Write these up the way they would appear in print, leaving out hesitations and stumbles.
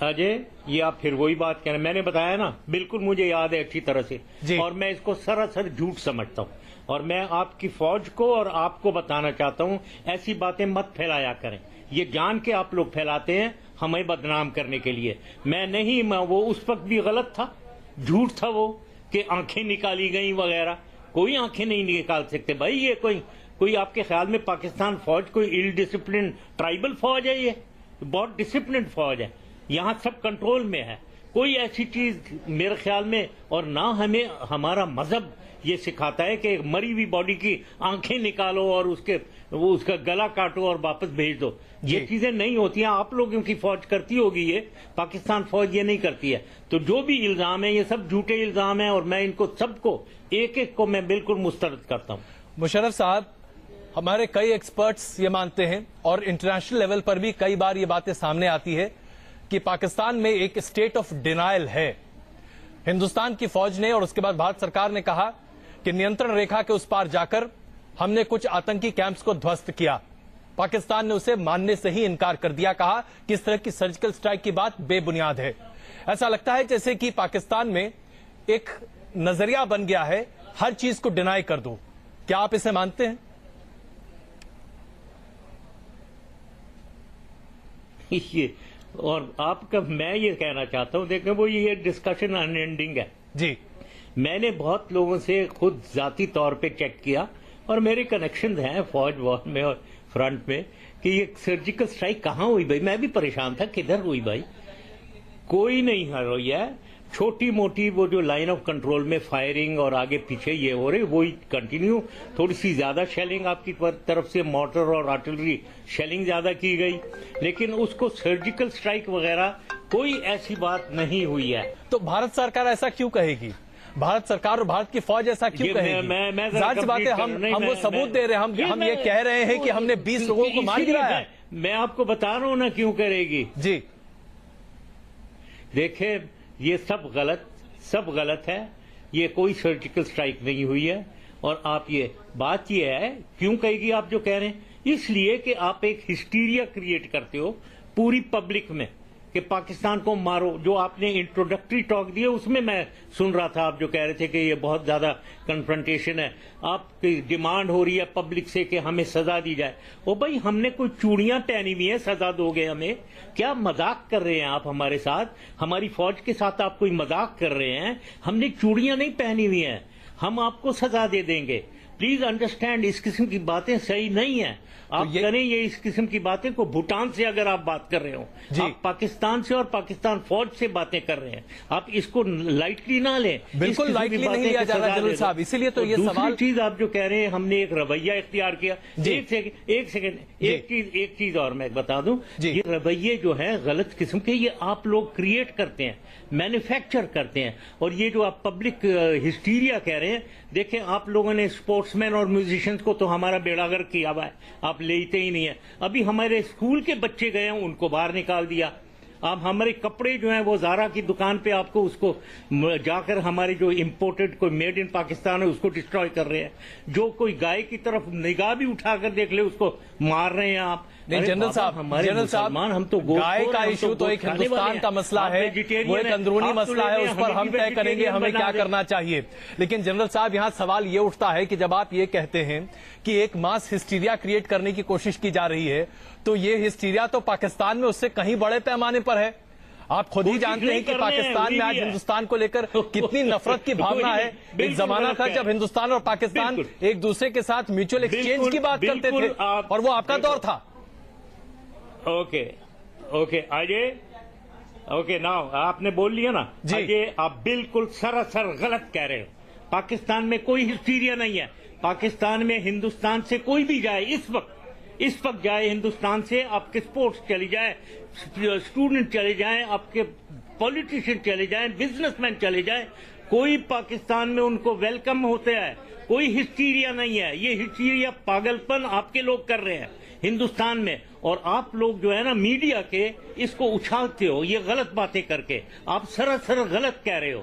اجے یہ آپ پھر وہی بات کہہ رہے ہیں. میں نے بتایا نا, بالکل مجھے یاد ہے اچھی طرح سے, اور میں اس کو سراسر جھوٹ سمجھتا ہوں, اور میں آپ کی فوج کو اور آپ کو بتانا چاہتا ہوں ایسی باتیں مت پھیلایا کریں. یہ جان کے آپ لوگ پھیلاتے ہیں ہمیں بدنام کرنے کے لیے. میں نہیں, وہ اس وقت بھی غلط تھا, جھوٹ تھا وہ کہ آنکھیں نکالی گئیں وغیرہ. کوئی آنکھیں نہیں نکال سکتے بھائی. یہ کوئی آپ کے خیال میں پاکستان فوج کوئی ال ڈسپلن ٹرائبل فوج ہے؟ یہ بہت ڈسپلنڈ فوج ہے. یہاں سب کنٹرول میں ہے. کوئی ایسی چیز میرے خیال میں, اور نہ ہمیں ہمارا مذہب یہ سکھاتا ہے کہ مری ہوئی باڈی کی آنکھیں نکالو اور اس کا گلا کاٹو اور واپس بھیج دو. یہ چیزیں نہیں ہوتی ہیں. آپ لوگوں کی فوج کرتی ہوگی, یہ پاکستان فوج یہ نہیں کرتی ہے. تو جو بھی الزام ہے یہ سب جھوٹے الزام ہیں, اور میں ان کو سب کو ایک ایک کو میں بالکل مسترد کرتا ہوں. مشرف صاحب, ہمارے کئی ایکسپرٹس یہ مانتے ہیں, اور انٹرنیشنل لیول پر بھی کئی بار یہ باتیں سامنے آتی ہے کہ پاکستان میں ایک اسٹیٹ آف ڈینائل ہے. ہندوستان کی فوج نے اور اس کے بعد بھارت سرکار نے کہا کہ نینترن ریکھا کے اس پار جا کر ہم نے کچھ آتنکی کیمپس کو دھوست کیا. پاکستان نے اسے ماننے سے ہی انکار کر دیا, کہا کہ اس طرح کی سرجیکل سٹرائک کی بات بے بنیاد ہے. ایسا لگتا ہے جیسے کہ پاکستان میں ایک نظریہ بن گیا ہے, ہر چیز کو ڈینائی کر دو. کیا آپ اسے مانتے ہیں؟ اور آپ کا میں یہ کہنا چاہتا ہوں, دیکھیں وہ یہ ڈسکشن ان اینڈنگ ہے. جی, میں نے بہت لوگوں سے خود ذاتی طور پہ چیک کیا, اور میرے کنیکشنز ہیں فوج وار میں اور فرنٹ میں, کہ یہ سرجیکل سٹرائک کہاں ہوئی بھائی. میں بھی پریشان تھا کدھر ہوئی بھائی. کوئی نہیں ہوئی ہے. چھوٹی موٹی وہ جو لائن آف کنٹرول میں فائرنگ اور آگے پیچھے یہ ہو رہی, وہی کنٹینیو. تھوڑی سی زیادہ شیلنگ آپ کی طرف سے مارٹر اور آرٹلری شیلنگ زیادہ کی گئی, لیکن اس کو سرجیکل سٹرائک وغیرہ کوئی ایسی بات نہیں ہوئی ہے. تو بھارت سرکار ایسا کیوں کہے گی؟ بھارت سرکار اور بھارت کی فوج ایسا کیوں کہے گی؟ ظاہر سی بات ہے, ہم وہ ثبوت دے رہے ہیں, ہم یہ کہہ رہے ہیں کہ ہم نے 20 لوگوں کو مار گرایا ہے. میں آپ کو بتا رہا ہوں نا کیوں کرے گی. جی دیکھیں, یہ سب غلط ہے. یہ کوئی سرجیکل سٹرائک نہیں ہوئی ہے. اور آپ یہ بات یہ ہے کیوں کہے گی آپ جو کہہ رہے ہیں, اس لیے کہ آپ ایک ہسٹیریا کریٹ کرتے ہو پوری پبلک میں کہ پاکستان کو مارو. جو آپ نے انٹروڈکٹری ٹاک دی اس میں میں سن رہا تھا, آپ جو کہہ رہے تھے کہ یہ بہت زیادہ کنفرنٹیشن ہے. آپ کی ڈیمانڈ ہو رہی ہے پبلک سے کہ ہمیں سزا دی جائے. او بھائی, ہم نے کوئی چوڑیاں پہنی ہوئی ہیں, سزا دو گے ہمیں؟ کیا مذاق کر رہے ہیں آپ ہمارے ساتھ؟ ہماری فوج کے ساتھ آپ کوئی مذاق کر رہے ہیں؟ ہم نے چوڑیاں نہیں پہنی ہوئی ہیں, ہم آپ کو سزا دے دیں گے. پلیز انڈرسٹینڈ, اس قسم کی باتیں صحیح نہیں ہیں. آپ کریں یہ اس قسم کی باتیں کو بھوٹان سے اگر آپ بات کر رہے ہو, آپ پاکستان سے اور پاکستان فوج سے باتیں کر رہے ہیں, آپ اس کو لائٹلی نہ لیں. بالکل لائٹلی نہیں لیا جا رہا جنرل صاحب, اسی لیے تو یہ سوال. دوسری چیز آپ جو کہہ رہے ہیں ہم نے ایک رویہ اختیار کیا. ایک چیز اور میں بتا دوں, یہ رویے جو ہیں غلط قسم کے, یہ آپ لوگ کریٹ کرتے ہیں, مینوفیکچر کرتے ہیں. اور یہ جو آپ پبلک ہسٹیریا کہہ رہے ہیں, دیکھیں آپ لوگوں نے اسپورٹس مین اور میوزیشنز کو تو ہمارا بیڑا غرق کیا ہوا ہے, آپ لیتے ہی نہیں ہیں. ابھی ہمارے اسکول کے بچے گئے ہیں, ان کو باہر نکال دیا. آپ ہمارے کپڑے جو ہیں وہ زارا کی دکان پہ آپ کو اس کو جا کر ہمارے جو امپورٹڈ کوئی میڈ ان پاکستان ہے اس کو ڈسٹروائے کر رہے ہیں. جو کوئی گائے کی طرف نگاہ بھی اٹھا کر دیکھ لے اس کو مار رہے ہیں آپ. جنرل صاحب, ہم تو گائے کا ایشو تو ایک ہندوستان کا مسئلہ ہے, وہ ایک اندرونی مسئلہ ہے, اس پر ہم طے کریں گے ہمیں کیا کرنا چاہیے. لیکن جنرل صاحب, یہاں سوال یہ اٹھتا ہے کہ جب آپ یہ کہتے ہیں کہ ایک ماس ہسٹیریا کریٹ کرنے کی کوشش کی جا رہی ہے, تو یہ ہسٹیریا تو پاکستان میں اس سے کہیں بڑے پیمانے پر ہے. آپ خود ہی جانتے ہیں کہ پاکستان میں آج ہندوستان کو لے کر کتنی نفرت کی بھاونا ہے. ایک زمانہ تھا جب ہندوستان اور پاکستان ایک دوسرے کے ساتھ میوچل ایکسچینج کی بات کرتے تھے, اور وہ آپ کا دور تھا. اوکے اوکے ناؤ آپ نے بول لیا نا. جی, آپ بالکل سراسر غلط کہہ رہے ہو. پاکستان میں کوئی ہسٹیریا نہیں ہے. پاکستان میں ہندوستان سے کوئی بھی جائے اس وقت جائے ہندوستان سے, آپ کے اسپورٹس چلی جائے, اسٹوڈنٹ چلے جائیں, آپ کے پولیٹیشین چلے جائیں, بزنس مین چلے جائیں, کوئی پاکستان میں ان کو ویلکم ہوتا ہے. کوئی ہسٹیریا نہیں ہے. یہ ہسٹیریا پاگل پن آپ کے لوگ کر رہے ہیں ہندوستان میں, اور آپ لوگ جو ہے نا میڈیا کے اس کو اچھالتے ہو یہ غلط باتیں کر کے. آپ سراسر غلط کہہ رہے ہو.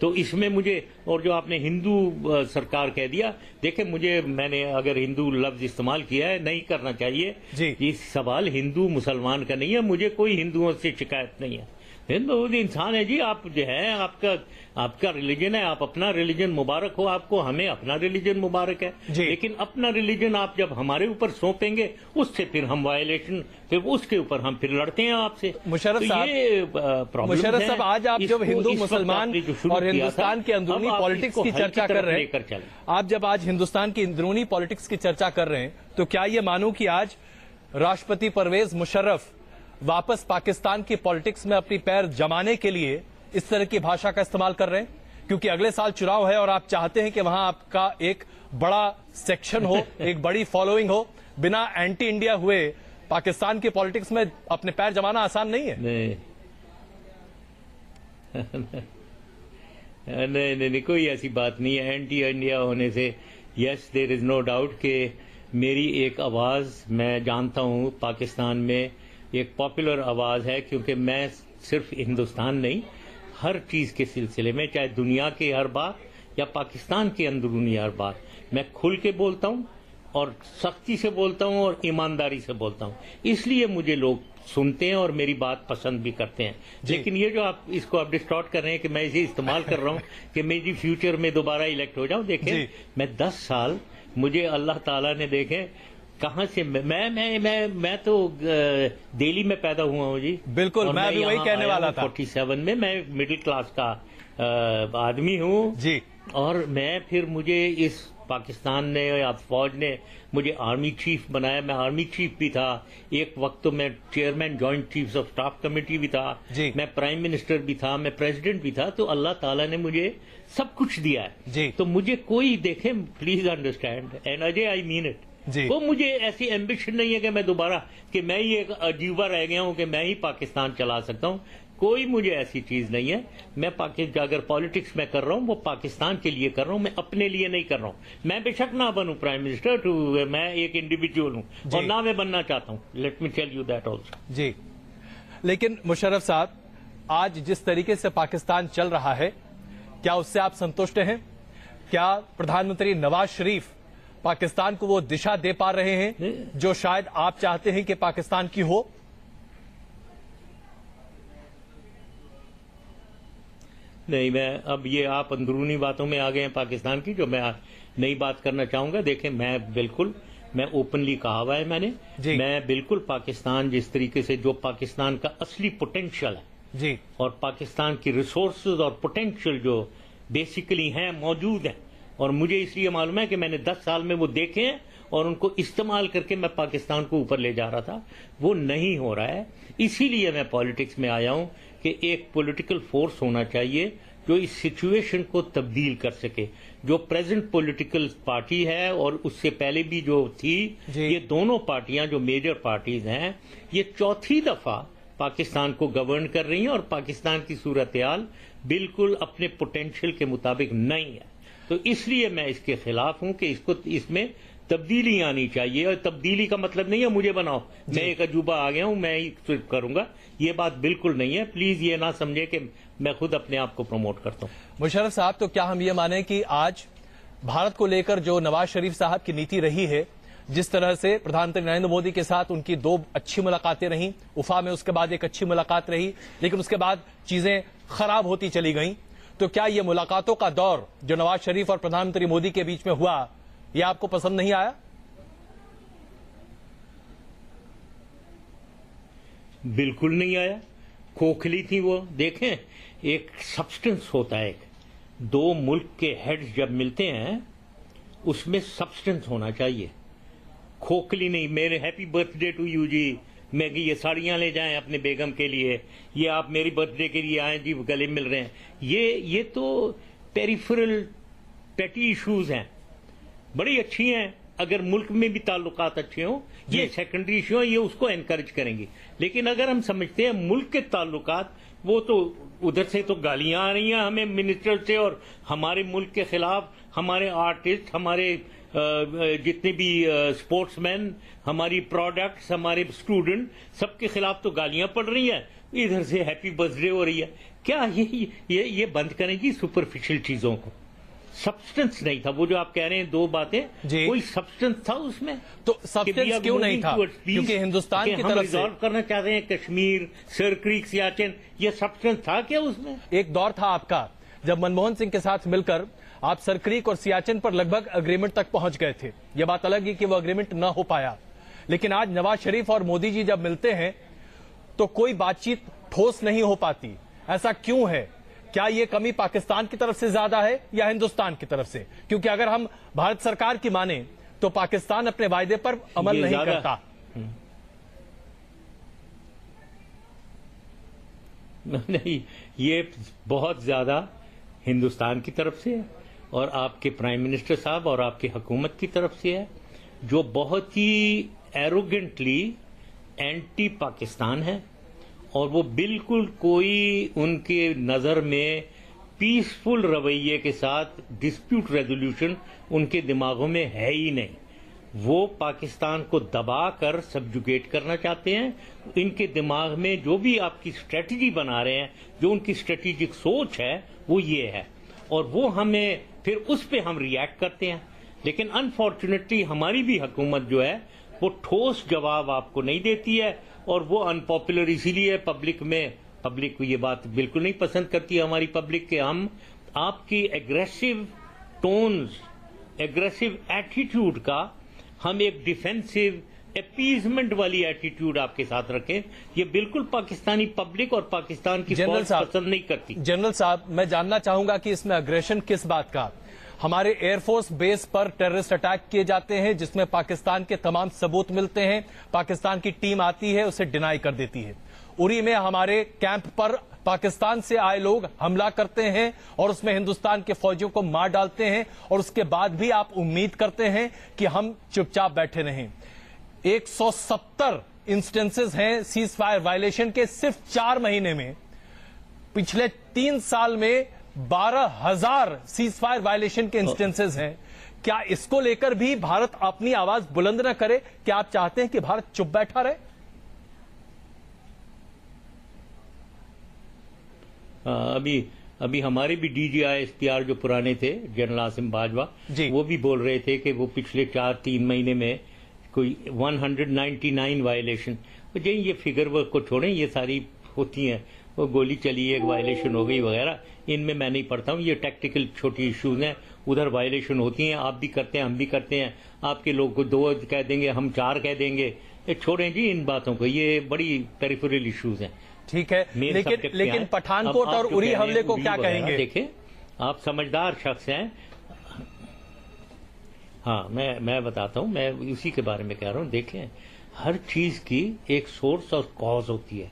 تو اس میں مجھے، اور جو آپ نے ہندو سرکار کہہ دیا، دیکھیں میں نے اگر ہندو لفظ استعمال کیا ہے، نہیں کرنا چاہیے. یہ سوال ہندو مسلمان کا نہیں ہے، مجھے کوئی ہندوؤں سے شکایت نہیں ہے. ہندو انسان ہے جی، آپ جو ہے آپ کا ریلیجن ہے، آپ اپنا ریلیجن مبارک ہو آپ کو، ہمیں اپنا ریلیجن مبارک ہے. لیکن اپنا ریلیجن آپ جب ہمارے اوپر سونپیں گے، اس سے پھر ہم وائلیشن، پھر اس کے اوپر ہم پھر لڑتے ہیں آپ سے. مشرف صاحب آج آپ جب ہندو مسلمان اور ہندوستان کے اندرونی پالیٹکس کی چرچا کر رہے ہیں، آپ جب آج ہندوستان کی اندرونی پالیٹکس کی چرچا کر رہے ہیں، تو کیا یہ مانوں کہ آج راشٹرپتی پرویز مشرف واپس پاکستان کی پالیٹکس میں اپنی پیر جمانے کے لیے اس طرح کی بھاشا کا استعمال کر رہے ہیں؟ کیونکہ اگلے سال چناؤ ہے اور آپ چاہتے ہیں کہ وہاں آپ کا ایک بڑا سیکشن ہو، ایک بڑی فالوئنگ ہو. بنا اینٹی انڈیا ہوئے پاکستان کی پالیٹکس میں اپنے پیر جمانا آسان نہیں ہے. نہیں، کوئی ایسی بات نہیں ہے اینٹی انڈیا ہونے سے. یس، دیر از نو ڈاؤٹ کہ میری ایک آواز، میں جانتا ہوں پاکستان میں ایک پاپولر آواز ہے، کیونکہ میں صرف ہندوستان نہیں، ہر چیز کے سلسلے میں، چاہے دنیا کے ہر بات یا پاکستان کے اندرونی ہر بات، میں کھل کے بولتا ہوں اور سختی سے بولتا ہوں اور ایمانداری سے بولتا ہوں. اس لیے مجھے لوگ سنتے ہیں اور میری بات پسند بھی کرتے ہیں. لیکن یہ جو آپ اس کو ڈسٹارٹ کر رہے ہیں کہ میں اسے استعمال کر رہا ہوں کہ میں فیوچر میں دوبارہ الیکٹ ہو جاؤں، دیکھیں میں 10 سال، مجھے اللہ تعالیٰ نے دیکھیں کہاں سے، میں تو دہلی میں پیدا ہوا ہوں جی. بالکل، میں بھی وہی کہنے والا تھا. 47 میں مڈل کلاس کا آدمی ہوں جی. اور میں پھر مجھے اس پاکستان نے یا فوج نے مجھے آرمی چیف بنایا. میں آرمی چیف بھی تھا ایک وقت، تو میں chairman joint chiefs of staff committee بھی تھا، میں پرائم منسٹر بھی تھا، میں پریزیڈنٹ بھی تھا. تو اللہ تعالیٰ نے مجھے سب کچھ دیا ہے. تو مجھے کوئی، دیکھیں please understand and Ajay I mean it, وہ مجھے ایسی ایمبیشن نہیں ہے کہ میں دوبارہ، کہ میں ہی ایک عجیبہ رہ گیا ہوں کہ میں ہی پاکستان چلا سکتا ہوں. کوئی مجھے ایسی چیز نہیں ہے. میں اگر پالیٹکس میں کر رہا ہوں وہ پاکستان کے لیے کر رہا ہوں، میں اپنے لیے نہیں کر رہا ہوں. میں بے شک نہ بنوں پرائم منسٹر، میں ایک انڈیویجول ہوں اور نہ میں بننا چاہتا ہوں. Let me tell you that also. جی، لیکن مشرف صاحب آج جس طریقے سے پاکستان چل رہا ہے، کیا اس سے آپ سنتوشٹ ہیں؟ کیا پردھان منتری نواز شریف پاکستان کو وہ دشا دے پا رہے ہیں جو شاید آپ چاہتے ہیں کہ پاکستان کی ہو؟ نہیں، میں اب یہ آپ اندرونی باتوں میں آ گئے ہیں پاکستان کی، جو میں نئی بات کرنا چاہوں گا. دیکھیں میں اوپنلی کہا ہوا ہے میں نے، میں بالکل پاکستان جس طریقے سے، جو پاکستان کا اصلی پوٹینشیل ہے اور پاکستان کی ریسورسز اور پوٹینشیل جو بیسیکلی ہیں موجود ہیں، اور مجھے اس لیے معلوم ہے کہ میں نے 10 سال میں وہ دیکھے ہیں اور ان کو استعمال کر کے میں پاکستان کو اوپر لے جا رہا تھا. وہ نہیں ہو رہا ہے. اسی لیے میں پالیٹکس میں آیا ہوں کہ ایک پولیٹیکل فورس ہونا چاہیے جو اس سچویشن کو تبدیل کر سکے. جو پریزنٹ پولیٹیکل پارٹی ہے اور اس سے پہلے بھی جو تھی، یہ دونوں پارٹیاں جو میجر پارٹیز ہیں، یہ چوتھی دفعہ پاکستان کو گورن کر رہی ہیں اور پاکستان کی صورتحال بالکل اپنے پوٹینشیل کے مطابق نہیں ہے. تو اس لیے میں اس کے خلاف ہوں کہ اس میں تبدیلی آنی چاہیے. اور تبدیلی کا مطلب نہیں ہے مجھے بناؤ، میں ایک عجوبہ آ گیا ہوں میں ہی صرف کروں گا، یہ بات بالکل نہیں ہے. پلیز یہ نہ سمجھے کہ میں خود اپنے آپ کو پروموٹ کرتا ہوں. مشرف صاحب، تو کیا ہم یہ مانیں کہ آج بھارت کو لے کر جو نواز شریف صاحب کی نیتی رہی ہے، جس طرح سے پردھان منتری نریندر مودی کے ساتھ ان کی 2 اچھی ملاقاتیں رہیں، وفا میں اس کے بعد ایک اچھی ملاقات رہی، لیکن اس کے بعد چیزیں خراب ہوتی چلی گئیں، تو کیا یہ ملاقاتوں کا دور جو نواز شریف اور پردھان منتری مودی کے بیچ میں ہوا، یہ آپ کو پسند نہیں آیا؟ بالکل نہیں آیا. کھوکھلی تھی وہ. دیکھیں، ایک سبسٹنس ہوتا ہے. 2 ملک کے ہیڈز جب ملتے ہیں اس میں سبسٹنس ہونا چاہیے، کھوکھلی نہیں. میرے ہیپی برتھ ڈے ٹو یو جی، میں کہ یہ ساڑیاں لے جائیں اپنے بیگم کے لیے، یہ آپ میری برتھ ڈے کے لیے آئیں جی گلے مل رہے ہیں. یہ تو پیریفرل پیٹی ایشوز ہیں. بڑی اچھی ہیں اگر ملک میں بھی تعلقات اچھے ہوں، یہ سیکنڈری ایشو ہیں، یہ اس کو انکریج کریں گی. لیکن اگر ہم سمجھتے ہیں ملک کے تعلقات، وہ تو ادھر سے تو گالیاں آ رہی ہیں ہمیں منسٹر سے، اور ہمارے ملک کے خلاف ہمارے آرٹسٹ، ہمارے جتنے بھی اسپورٹس مین، ہماری پروڈکٹس، ہمارے اسٹوڈنٹ، سب کے خلاف تو گالیاں پڑ رہی ہیں. ادھر سے ہیپی برتھ ڈے ہو رہی ہے. کیا یہ بند کریں گی سپرفیشل چیزوں کو. سبسٹنس نہیں تھا وہ جو آپ کہہ رہے ہیں دو باتیں, کوئی سبسٹنس تھا اس میں؟ تو سبسٹنس کیوں نہیں تھا؟ کیونکہ ہندوستان کی طرف سے ریزالو کرنا چاہتے ہیں کشمیر, سر کریک, سیاچن, یہ سبسٹنس تھا کیا اس میں؟ ایک دور تھا آپ کا جب منموہن سنگھ کے ساتھ مل کر آپ سر کریک اور سیاچن پر لگ بھگ اگریمنٹ تک پہنچ گئے تھے. یہ بات الگ ہے کہ وہ اگریمنٹ نہ ہو پایا, لیکن آج نواز شریف اور مودی جی جب ملتے ہیں تو کوئی بات چیت ٹھوس نہیں ہو پاتی. ایسا کیوں ہے؟ کیا یہ کمی پاکستان کی طرف سے زیادہ ہے یا ہندوستان کی طرف سے؟ کیونکہ اگر ہم بھارت سرکار کی مانیں تو پاکستان اپنے وعدے پر عمل نہیں کرتا. نہیں, یہ بہت زیادہ ہندوستان کی طرف سے ہے اور آپ کے پرائم منسٹر صاحب اور آپ کی حکومت کی طرف سے ہے, جو بہت ہی ایروگنٹلی اینٹی پاکستان ہے, اور وہ بالکل کوئی ان کے نظر میں پیسفل رویے کے ساتھ ڈسپیوٹ ریزولوشن ان کے دماغوں میں ہے ہی نہیں. وہ پاکستان کو دبا کر سبجوگیٹ کرنا چاہتے ہیں. ان کے دماغ میں جو بھی آپ کی اسٹریٹجی بنا رہے ہیں, جو ان کی اسٹریٹجک سوچ ہے وہ یہ ہے, اور وہ ہمیں پھر اس پہ ہم ریئیکٹ کرتے ہیں. لیکن انفارچونیٹلی ہماری بھی حکومت جو ہے وہ ٹھوس جواب آپ کو نہیں دیتی ہے, اور وہ ان پاپولر اسی لیے پبلک کو یہ بات بالکل نہیں پسند کرتی ہے ہماری پبلک کہ ہم آپ کی ایگریسو ٹونز, ایگریسو ایٹیٹیوڈ کا ہم ایک ڈیفینسو اپیزمنٹ والی ایٹیٹیوڈ آپ کے ساتھ رکھیں. یہ بالکل پاکستانی پبلک اور پاکستان کی فوج پسند نہیں کرتی. جنرل صاحب, میں جاننا چاہوں گا کہ اس میں اگریشن کس بات کا؟ ہمارے ایئر فورس بیس پر ٹیررسٹ اٹیک کیے جاتے ہیں جس میں پاکستان کے تمام ثبوت ملتے ہیں, پاکستان کی ٹیم آتی ہے اسے ڈینائی کر دیتی ہے. اری میں ہمارے کیمپ پر پاکستان سے آئے لوگ حملہ کرتے ہیں اور اس میں ہندوستان کے فوجیوں کو مار ڈالتے ہیں, اور اس کے بعد بھی آپ امید کرتے ہیں کہ ہم چپ چاپ بیٹھے رہیں. 170 انسٹنسز ہیں سیز فائر وائلیشن کے صرف 4 مہینے میں. پچھلے 3 سال میں 12,000 سیز فائر وائلیشن کے انسٹنسز ہیں. کیا اس کو لے کر بھی بھارت اپنی آواز بلند نہ کرے؟ کیا آپ چاہتے ہیں کہ بھارت چپ بیٹھا رہے؟ ابھی ہمارے بھی D G I S P R جو پرانے تھے جنرل عاصم باجوہ, وہ بھی بول رہے تھے کہ وہ پچھلے 4-3 مہینے میں کوئی 199 وائلیشن. یہ فگر ورک کو چھوڑیں, یہ ساری ہوتی ہیں, وہ گولی چلی ایک وائلیشن ہو گئی وغیرہ, ان میں نہیں پڑھتا ہوں. یہ ٹیکٹیکل چھوٹی ایشوز ہیں, ادھر وائلیشن ہوتی ہیں, آپ بھی کرتے ہیں ہم بھی کرتے ہیں. آپ کے لوگ کو 2 کہہ دیں گے, ہم 4 کہہ دیں گے. چھوڑیں جی ان باتوں کو, یہ بڑی پیریفرل ایشوز ہیں. ٹھیک ہے, لیکن پٹھان کوٹ اور اری حملے کو کیا کہیں گے؟ دیکھیں, آپ سمجھدار شخص ہیں. ہاں, میں بتاتا ہوں, میں اسی کے بارے میں کہہ رہا ہوں. دیکھیں, ہر چیز کی ایک سورس اور کاز ہوتی ہے.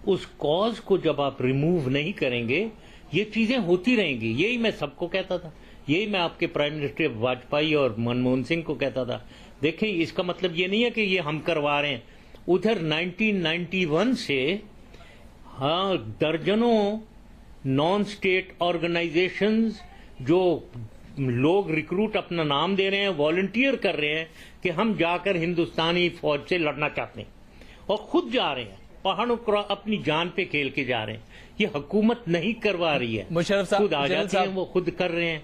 اس کاز کو جب آپ ریموو نہیں کریں گے یہ چیزیں ہوتی رہیں گی. یہی میں سب کو کہتا تھا, یہی میں آپ کے پرائم منسٹر واجپئی اور منموہن سنگھ کو کہتا تھا. دیکھیں, اس کا مطلب یہ نہیں ہے کہ یہ ہم کروا رہے ہیں. ادھر 1991 سے درجنوں نان اسٹیٹ آرگنائزیشنز جو لوگ ریکروٹ اپنا نام دے رہے ہیں, والنٹیئر کر رہے ہیں کہ ہم جا کر ہندوستانی فوج سے لڑنا چاہتے ہیں, اور خود جا رہے ہیں, پہاڑوں پر اپنی جان پہ کھیل کے جا رہے ہیں. یہ حکومت نہیں کروا رہی ہے, مشرف صاحب خود آ جاتے ہیں, وہ خود کر رہے ہیں.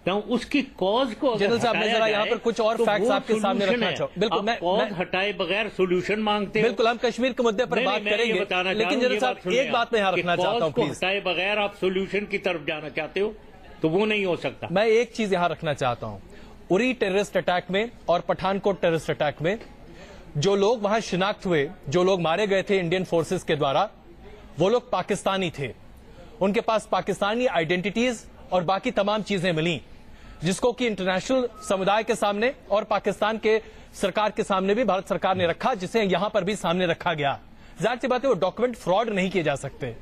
اس کی کاز کو جنرل صاحب میں ذرا یہاں پر کچھ اور فیکٹس آپ کے سامنے رکھنا چاہوں. بالکل, میں کاز ہٹائے بغیر سولوشن مانگتے ہیں. بالکل, ہم کشمیر کے مدعے پر بات کریں گے, لیکن جنرل صاحب ایک بات میں یہاں رکھنا چاہتا ہوں پلیز. ہٹائے بغیر آپ سولوشن کی طرف جانا چاہتے ہو تو وہ نہیں ہو سکتا. میں ایک چیز یہاں رکھنا چاہتا ہوں. اری ٹیررسٹ اٹیک میں اور پٹھان کوٹ ٹیررسٹ اٹیک میں جو لوگ وہاں شناخت ہوئے, جو لوگ مارے گئے تھے انڈین فورسز کے دوارا, وہ لوگ پاکستانی تھے. ان کے پاس پاکستانی آئیڈینٹیٹیز اور باقی تمام چیزیں ملیں, جس کو کہ انٹرنیشنل سمودائے کے سامنے اور پاکستان کے سرکار کے سامنے بھی بھارت سرکار نے رکھا, جسے یہاں پر بھی سامنے رکھا گیا. ظاہر سی بات ہے وہ ڈاکومنٹ فراڈ نہیں کیے جا سکتے.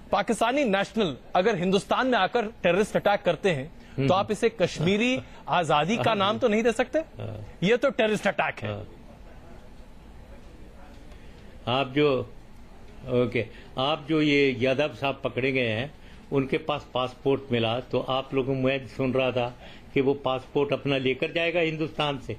پاکستانی نیشنل اگر ہندوستان میں آ کر ٹیررسٹ اٹیک کرتے ہیں تو آپ اسے کشمیری آزادی کا نام تو نہیں دے سکتے. یہ تو ٹیررسٹ اٹیک ہے. آپ جو یہ یادو صاحب پکڑے گئے ہیں, ان کے پاس پاسپورٹ ملا, تو آپ لوگوں میں سن رہا تھا کہ وہ پاسپورٹ اپنا لے کر جائے گا ہندوستان سے؟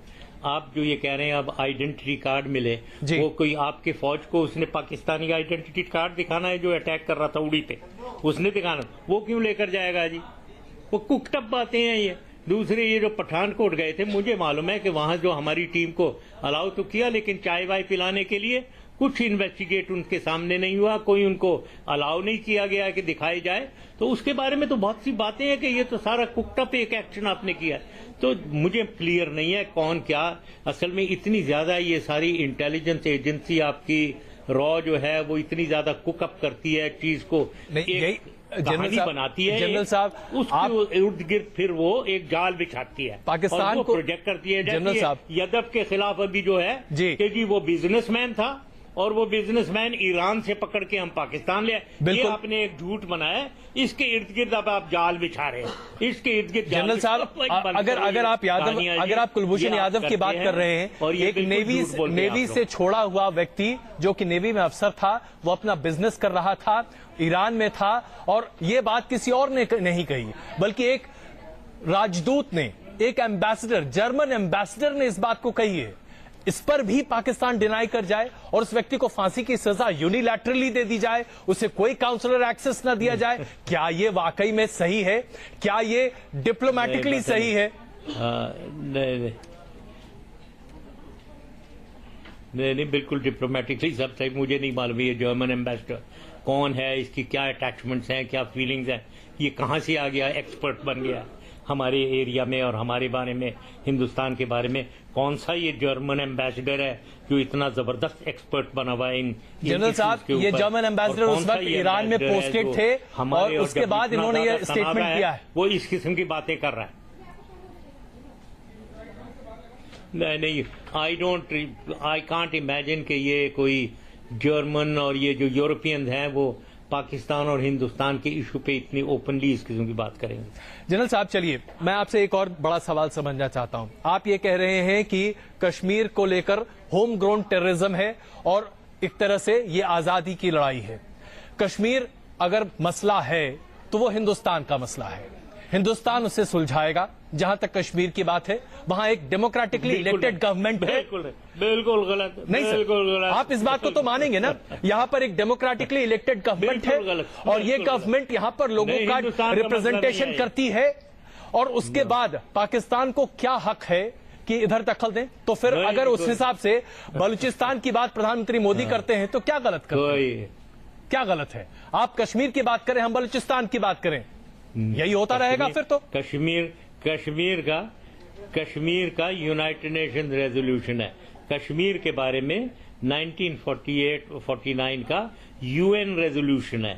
آپ جو یہ کہہ رہے ہیں اب آئیڈینٹی کارڈ ملے، وہ کوئی آپ کے فوج کو اس نے پاکستانی آئیڈینٹی کارڈ دکھانا ہے جو اٹیک کر رہا تھا اڑی پہ، اس نے دکھانا، وہ کیوں لے کر جائے گا جی؟ وہ ککڈ اپ باتیں ہیں یہ۔ دوسرے یہ جو پٹھان کوٹ گئے تھے، مجھے معلوم ہے کہ وہاں جو ہماری ٹیم کو الاؤ تو کیا، لیکن چائے وائے پلانے کے لیے کچھ انویسٹیگیٹ ان کے سامنے نہیں ہوا، کوئی ان کو الاؤ نہیں کیا گیا کہ دکھائی جائے، تو اس کے بارے میں تو بہت سی باتیں ہیں کہ یہ تو سارا ککڈ اپ ایک ایکشن آپ نے کیا ہے۔ تو مجھے کلیئر نہیں ہے کون کیا، اصل میں اتنی زیادہ یہ ساری انٹیلیجنس ایجنسی آپ کی را جو ہے وہ اتنی زیادہ کک اپ کرتی ہے چیز کو، کہانی بناتی ہے جنرل صاحب، اس کے ارد گرد پھر وہ ایک جال بچھاتی ہے، پاکستان کو پروجیکٹ کرتی ہے۔ جنرل صاحب یدف کے خلاف ابھی جو ہے کہ جی وہ بزنس مین تھا اور وہ بزنس مین ایران سے پکڑ کے ہم پاکستان لے آئے، یہ آپ نے ایک جھوٹ بنایا ہے، اس کے ارد گرد اب آپ جال بچھا رہے ہیں، اس کے ارد گرد جنرل صاحب اگر آپ کلبھوشن یادو کی بات کر رہے ہیں، ایک نیوی سے چھوڑا ہوا ویکتی جو کہ نیوی میں افسر تھا، وہ اپنا بزنس کر رہا تھا، ایران میں تھا، اور یہ بات کسی اور نے نہیں کہی بلکہ ایک راجدوت نے، ایک ایمبیسڈر، جرمن ایمبیسڈر نے اس بات کو کہی ہے۔ اس پر بھی پاکستان ڈینائی کر جائے اور اس ویکتی کو پھانسی کی سزا یونیلیٹرلی دے دی جائے، اسے کوئی کاؤنسلر ایکسس نہ دیا جائے، کیا یہ واقعی میں صحیح ہے؟ کیا یہ ڈپلومیٹکلی صحیح ہے؟ نہیں، بالکل ڈپلومیٹکلی سب صحیح، مجھے نہیں معلوم یہ جرمن ایمبیسڈر کون ہے، اس کی کیا اٹیچمنٹس ہیں، کیا فیلنگز ہیں، یہ کہاں سے آ گیا، ایکسپرٹ بن گیا ہمارے ایریا میں اور ہمارے بارے میں، ہندوستان کے بارے میں؟ کون سا یہ جرمن ایمبیسڈر ہے جو اتنا زبردست ایکسپرٹ بنا ہوا ہے؟ جنرل صاحب، یہ جرمن ایمبیسڈر اس وقت ایران میں پوسٹڈ تھے اور اس کے بعد انہوں نے یہ اسٹیٹمنٹ کیا ہے، وہ اس قسم کی باتیں کر رہا ہے۔ نہیں، آئی کانٹ امیجن کہ یہ کوئی جرمن اور یہ جو یورپین ہیں وہ پاکستان اور ہندوستان کے ایشو پہ اتنی اوپنلی اس قسم کی بات کریں گے۔ جنرل صاحب چلیے میں آپ سے ایک اور بڑا سوال سمجھنا چاہتا ہوں۔ آپ یہ کہہ رہے ہیں کہ کشمیر کو لے کر ہوم گرون ٹیررزم ہے اور ایک طرح سے یہ آزادی کی لڑائی ہے۔ کشمیر اگر مسئلہ ہے تو وہ ہندوستان کا مسئلہ ہے، ہندوستان اسے سلجھائے گا۔ جہاں تک کشمیر کی بات ہے، وہاں ایک ڈیموکریٹکلی الیکٹڈ گورنمنٹ ہے۔ بالکل غلط، نہیں سر، آپ اس بات کو تو مانیں گے نا، یہاں پر ایک ڈیموکریٹکلی الیکٹڈ گورنمنٹ ہے اور یہ گورنمنٹ یہاں پر لوگوں کا ریپرزنٹیشن کرتی ہے، اور اس کے بعد پاکستان کو کیا حق ہے کہ ادھر دخل دیں؟ تو پھر اگر اس حساب سے بلوچستان کی بات پردھان منتری مودی کرتے ہیں تو کیا غلط کرتے ہیں؟ کیا غلط ہے؟ آپ کشمیر کی بات کریں، ہم بلوچستان کی بات کریں، یہی ہوتا رہے گا پھر تو؟ کشمیر کا یونائٹڈ نیشن ریزولوشن ہے، کشمیر کے بارے میں 1948-49 کا UN ریزولوشن ہے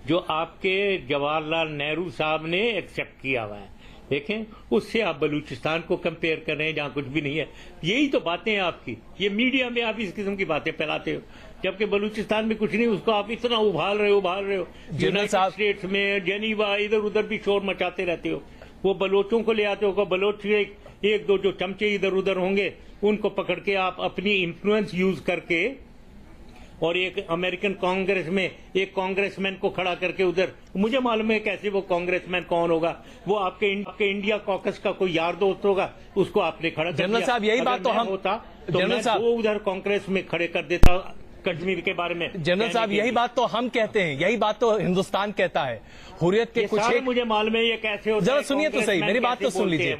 جو آپ کے جواہر لال نہرو صاحب نے ایکسپٹ کیا ہوا ہے۔ دیکھیں، اس سے آپ بلوچستان کو کمپیئر کر رہے ہیں جہاں کچھ بھی نہیں ہے۔ یہی تو باتیں ہیں آپ کی، یہ میڈیا میں آپ اس قسم کی باتیں پھیلاتے ہو، جبکہ بلوچستان میں کچھ نہیں، اس کو آپ اتنا ابھال رہے ہو۔ یونائٹڈ اسٹیٹس میں جنیوا ادھر ادھر بھی شور مچاتے رہتے ہو، وہ بلوچوں کو لے آتے ہو، بلوچ ایک دو جو چمچے ادھر ادھر ہوں گے ان کو پکڑ کے آپ اپنی انفلوئنس یوز کر کے، اور ایک امریکن کانگریس میں ایک کانگریس مین کو کھڑا کر کے ادھر، مجھے معلوم ہے کیسے وہ کانگریس مین کون ہوگا، وہ آپ کے انڈیا کاکس کا کوئی یار دوست ہوگا، اس کو آپ نے کھڑا کر دیا۔ جنرل صاحب یہی بات تو ہم ہوتا تو میں وہ ادھر کانگریس میں کھڑے کر دیتا کشمیر کے بارے میں۔ جنرل صاحب یہی بات تو ہم کہتے ہیں، یہی بات تو ہندوستان کہتا ہے۔ حریت کے کچھ ایک، مجھے معلوم ہے یہ کیسے ہوتا ہے، ذرا سنیے تو صحیح، میری بات تو سن لیجیے۔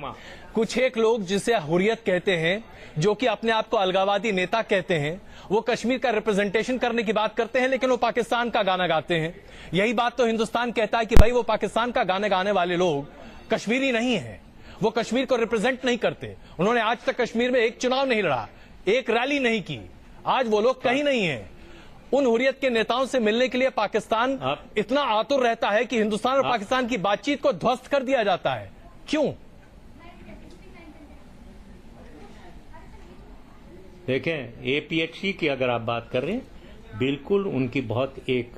کچھ ایک لوگ جسے حریت کہتے ہیں، جو کہ اپنے آپ کو الگاوادی نیتا کہتے ہیں، وہ کشمیر کا ریپرزنٹیشن کرنے کی بات کرتے ہیں لیکن وہ پاکستان کا گانا گاتے ہیں۔ یہی بات تو ہندوستان کہتا ہے کہ بھائی وہ پاکستان کا گانے گانے والے لوگ کشمیری نہیں ہیں، وہ کشمیر کو ریپرزینٹ نہیں کرتے، انہوں نے آج تک کشمیر میں ایک چناؤ نہیں لڑا، ایک ریلی نہیں کی، آج وہ لوگ کہیں نہیں ہیں۔ ان حریت کے نیتاؤں سے ملنے کے لیے پاکستان اتنا آتر رہتا ہے کہ ہندوستان اور پاکستان کی بات چیت کو دھوست کر دیا جاتا ہے، کیوں؟ دیکھیں، APHC کی اگر آپ بات کر رہے ہیں، بالکل ان کی بہت ایک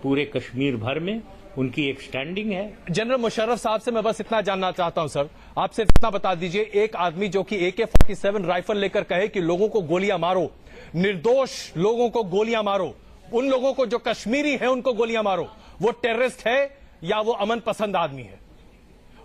پورے کشمیر بھر میں ان کی ایک سٹینڈنگ ہے۔ جنرل مشرف صاحب سے میں بس اتنا جاننا چاہتا ہوں سر، آپ صرف اتنا بتا دیجئے، ایک آدمی جو کہ AK-47 رائفل لے کر کہے کہ لوگوں کو گولیاں مارو، نردوش لوگوں کو گولیاں مارو، ان لوگوں کو جو کشمیری ہیں ان کو گولیاں مارو، وہ ٹیررسٹ ہے یا وہ امن پسند آدمی ہے؟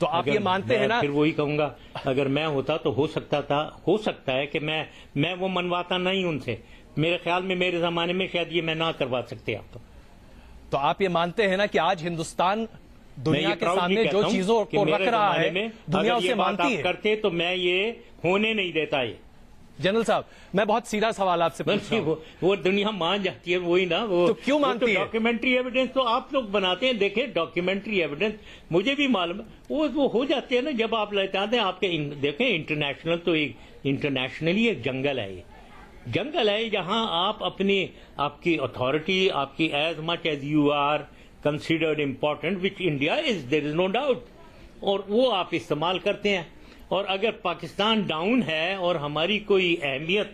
تو آپ یہ مانتے ہیں نا؟ پھر وہی کہوں گا، اگر میں ہوتا تو ہو سکتا ہے کہ میں وہ منواتا نہیں ان سے. میرے خیال میں میرے زمانے میں شاید یہ میں نہ کروا سکتے. آپ تو آپ یہ مانتے ہیں نا کہ آج ہندوستان دنیا کے سامنے جو چیزوں کو رکھ رہا ہے دنیا اسے مانتی ہے؟ کرتے تو میں یہ ہونے نہیں دیتا. یہ جنرل صاحب میں بہت سیدھا سوال آپ سے پوچھ رہا ہوں. وہ دنیا مان جاتی ہے وہی نا. وہ تو کیوں مانتی ہے؟ ڈاکیومنٹری ایویڈنس تو آپ لوگ بناتے ہیں. دیکھیں ڈاکیومنٹری ایویڈنس مجھے بھی معلوم ہے وہ ہو جاتے ہیں نا جب آپ لے جاتے ہیں. آپ کے دیکھیں انٹرنیشنل تو انٹرنیشنلی ایک جنگل ہے. یہ جنگل ہے جہاں آپ کی اتھارٹی آپ کی as much as you are considered important which India is there is no doubt. اور وہ آپ استعمال کرتے ہیں. اور اگر پاکستان ڈاؤن ہے اور ہماری کوئی اہمیت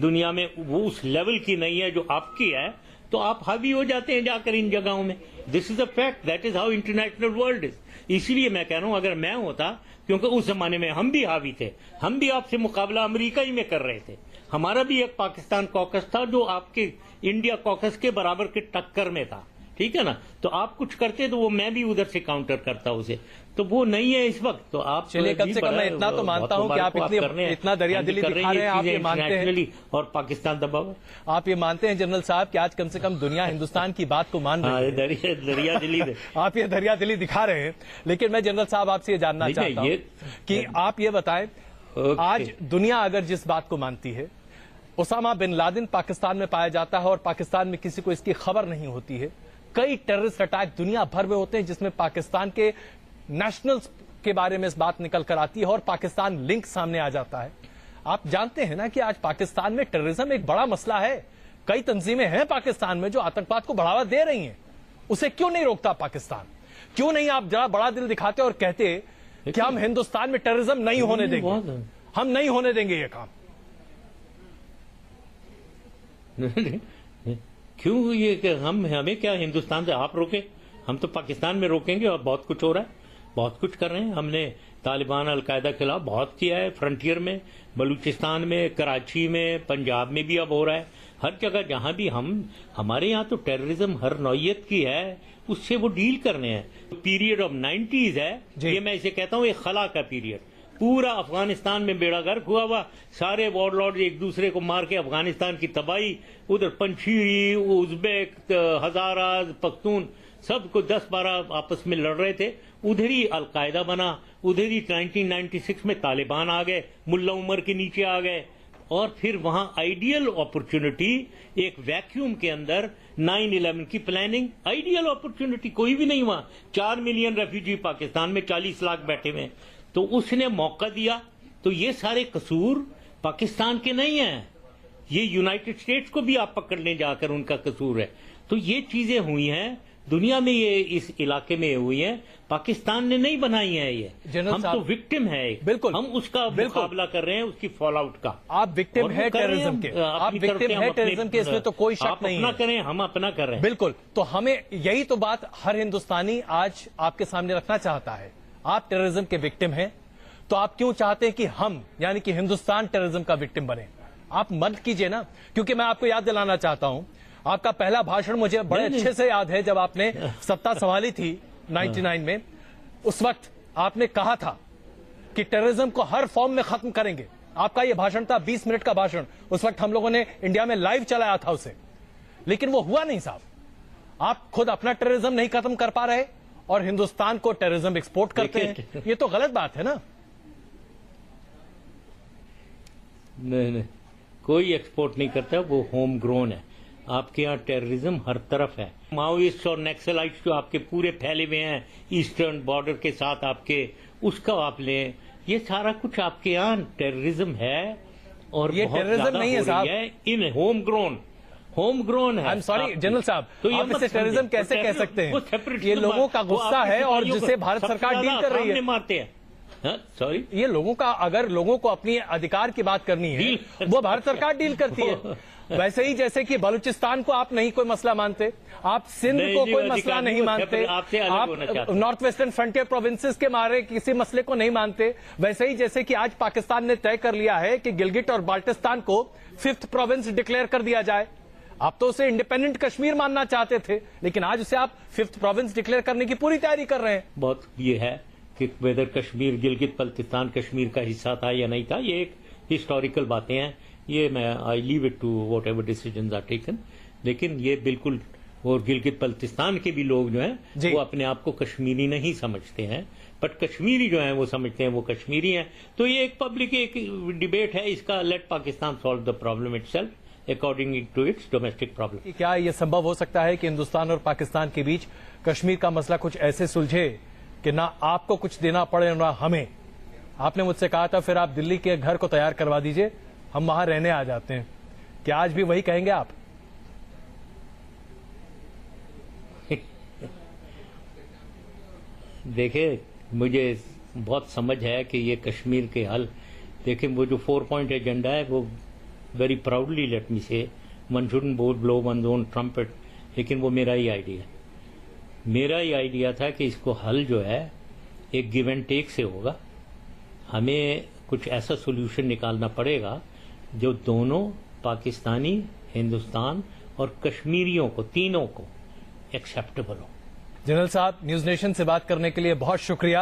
دنیا میں وہ اس لیول کی نہیں ہے جو آپ کی ہے تو آپ حاوی ہو جاتے ہیں جا کر ان جگہوں میں. This is a fact. That is how international world is. اسی لیے میں کہہ رہا ہوں اگر میں ہوتا، کیونکہ اس زمانے میں ہم بھی حاوی تھے، ہم بھی آپ سے مقابلہ امریکہ ہی میں کر رہے تھے. ہمارا بھی ایک پاکستان کوکس تھا جو آپ کے انڈیا کوکس کے برابر کے ٹکر میں تھا. ٹھیک ہے نا. تو آپ کچھ کرتے تو وہ میں بھی ادھر سے کاؤنٹر کرتا اسے. تو وہ نہیں ہے اس وقت. تو آپ چلیے کم سے کم میں اتنا تو مانتا ہوں کہ آپ اتنا دریا دلی دکھا رہے ہیں. آپ یہ مانتے ہیں اور پاکستان دبا ہوا. آپ یہ مانتے ہیں جنرل صاحب کہ آج کم سے کم دنیا ہندوستان کی بات کو مان رہی ہے. دریا دلی آپ یہ دریا دلی دکھا رہے ہیں. لیکن میں جنرل صاحب آپ سے یہ جاننا چاہتا ہوں کہ آپ یہ بتائیں آج دنیا اگر جس بات کو مانتی ہے، اسامہ بن لادن پاکستان میں پایا جاتا ہے اور پاکستان میں کسی کو اس کی خبر نہیں ہوتی ہے. کئی ٹیررسٹ اٹیک دنیا بھر میں ہوتے ہیں جس میں پاکستان کے نیشنلز کے بارے میں اس بات نکل کر آتی ہے اور پاکستان لنک سامنے آ جاتا ہے. آپ جانتے ہیں نا کہ آج پاکستان میں ٹیررزم ایک بڑا مسئلہ ہے. کئی تنظیمیں ہیں پاکستان میں جو آتنکواد کو بڑھاوا دے رہی ہیں. اسے کیوں نہیں روکتا پاکستان؟ کیوں نہیں آپ ذرا بڑا دل دکھاتے اور کہتے کہ ہم ہندوستان میں ٹیررزم نہیں ہونے دیں گے، ہم نہیں ہونے دیں گے یہ کام؟ کیوں یہ کہ ہمیں کیا ہندوستان سے آپ روکیں؟ ہم تو پاکستان میں روکیں گے. اور بہت کچھ ہو رہا ہے، بہت کچھ کر رہے ہیں. ہم نے طالبان القاعدہ کے خلاف بہت کیا ہے. فرنٹیئر میں، بلوچستان میں، کراچی میں، پنجاب میں بھی اب ہو رہا ہے. ہر جگہ جہاں بھی ہمارے یہاں تو ٹیررزم ہر نوعیت کی ہے، اس سے وہ ڈیل کرنے ہیں. پیریڈ آف 90s ہے یہ. میں اسے کہتا ہوں ایک خلا کا پیریڈ. پورا افغانستان میں بیڑا گرک ہوا ہوا. سارے وار لارڈ ایک دوسرے کو مار کے افغانستان کی تباہی. ادھر پنچھیری، ازبیک، ہزاراز، پختون سب کو 10-12 آپس میں لڑ رہے تھے. ادھر ہی القاعدہ بنا. ادھر ہی 1996 میں طالبان آ گئے، ملا عمر کے نیچے آ گئے. اور پھر وہاں آئیڈیل اپرچونٹی ایک ویکیوم کے اندر 9/11 کی پلاننگ. آئیڈیل اپرچونٹی کوئی بھی نہیں. وہاں 4 ملین ریفیوجی پاکستان میں 40 لاکھ بیٹھے ہوئے. تو اس نے موقع دیا. تو یہ سارے قصور پاکستان کے نہیں ہیں، یہ یونائٹڈ اسٹیٹس کو بھی آپ پکڑ لیں جا کر ان کا قصور ہے. تو یہ چیزیں ہوئی ہیں دنیا میں، یہ اس علاقے میں ہوئی ہیں. پاکستان نے نہیں بنائی ہیں. یہ ہم تو وکٹم ہے. بالکل ہم اس کا مقابلہ کر رہے ہیں، اس کی فال آؤٹ کا. آپ وکٹم ہے ٹیررزم کے، آپ وکٹم ہے ٹیررزم کے، اس میں تو کوئی شک نہیں ہے. آپ اپنا کریں، ہم اپنا کر رہے ہیں. بالکل. تو ہمیں یہی تو بات ہر ہندوستانی آج آپ کے سامنے رکھنا چاہتا ہے. آپ ٹیررزم کے وکٹم ہیں تو آپ کیوں چاہتے ہیں کہ ہم یعنی کہ ہندوستان ٹیررزم کا وکٹم بنے؟ آپ مت کیجئے نا. کیونکہ میں آپ کو یاد دلانا چاہتا ہوں، آپ کا پہلا بھاشن مجھے بڑے اچھے سے یاد ہے. جب آپ نے ستا سنبھالی تھی 99 میں، اس وقت آپ نے کہا تھا کہ ٹیررزم کو ہر فارم میں ختم کریں گے. آپ کا یہ بھاشن تھا 20 منٹ کا بھاشن. اس وقت ہم لوگوں نے انڈیا میں لائیو چلایا تھا اسے، لیکن وہ ہوا نہیں صاحب. آپ خود اپنا ٹیررزم نہیں ختم کر پا رہے اور ہندوستان کو ٹیررزم ایکسپورٹ کرتے ہیں. یہ تو غلط بات ہے نا. نہیں، کوئی ایکسپورٹ نہیں کرتا. وہ ہوم گرون ہے. آپ کے یہاں ٹیررزم ہر طرف ہے. ماؤسٹ اور نیکسلائٹس جو آپ کے پورے پھیلے ہوئے ہیں ایسٹرن بارڈر کے ساتھ آپ کے، اس کا آپ لیں. یہ سارا کچھ آپ کے یہاں ٹیررزم ہے. اور یہ ٹیررزم نہیں ہے صاحب، ان ہوم گرون ہے. I'm sorry جنرل صاحب، آپ اسے ٹیررزم کیسے کہہ سکتے ہیں؟ یہ لوگوں کا غصہ ہے اور جسے بھارت سرکار ڈیل کر رہی ہے. مارتے ہیں. سوری، یہ لوگوں کا، اگر لوگوں کو اپنی ادھیکار کی بات کرنی ہے وہ بھارت سرکار ڈیل کرتی ہے. ویسے ہی جیسے کہ بلوچستان کو آپ نہیں کوئی مسئلہ مانتے، آپ سندھ کو کوئی مسئلہ نہیں مانتے، آپ نارتھ ویسٹرن فرنٹیئر پروونسز کے مارے کسی مسئلے کو نہیں مانتے، ویسے ہی جیسے کہ آج پاکستان نے طے کر لیا ہے کہ گلگت اور بالٹستان کو 5th پروونس ڈکلیئر کر دیا جائے. آپ تو اسے انڈیپینڈنٹ کشمیر ماننا چاہتے تھے، لیکن آج اسے آپ 5th پروونس ڈکلیئر کرنے کی پوری تیاری کر رہے ہیں. بہت یہ ہے کہ ویدر کشمیر گلگت بلتستان کشمیر کا حصہ تھا یا نہیں تھا، یہ ایک ہسٹوریکل باتیں ہیں، یہ میں I leave it to whatever decisions are taken. لیکن یہ بالکل، اور گلگت بلتستان کے بھی لوگ جو ہیں وہ اپنے آپ کو کشمیری نہیں سمجھتے ہیں، بٹ کشمیری جو ہیں وہ سمجھتے ہیں وہ کشمیری ہیں. تو یہ ایک پبلک ایک ڈبیٹ ہے اس کا. Let Pakistan solve the problem itself according to its domestic problem. کیا یہ سمبھو ہو سکتا ہے کہ ہندوستان اور پاکستان کے بیچ کشمیر کا مسئلہ کچھ ایسے سلجھے کہ نہ آپ کو کچھ دینا پڑے نہ ہمیں؟ آپ نے مجھ سے کہا تھا پھر آپ دلی کے گھر کو تیار کروا دیجئے، ہم وہاں رہنے آ جاتے ہیں. کیا آج بھی وہی کہیں گے آپ؟ دیکھیں، مجھے بہت سمجھ ہے کہ یہ کشمیر کے حل، دیکھیں وہ جو 4 پوائنٹ ایجنڈا ہے وہ ویری پراؤڈلی لیٹ می سے ون شوڈنٹ بلو ونز اون ٹرمپٹ، لیکن وہ میرا ہی آئیڈیا ہے. میرا ہی آئیڈیا تھا کہ اس کو حل جو ہے ایک گیو اینڈ ٹیک سے ہوگا. ہمیں کچھ ایسا سولوشن نکالنا پڑے گا جو دونوں پاکستانی، ہندوستان اور کشمیریوں کو، تینوں کو ایکسیپٹیبل ہو. جنرل صاحب، نیوز نیشن سے بات کرنے کے لیے بہت شکریہ.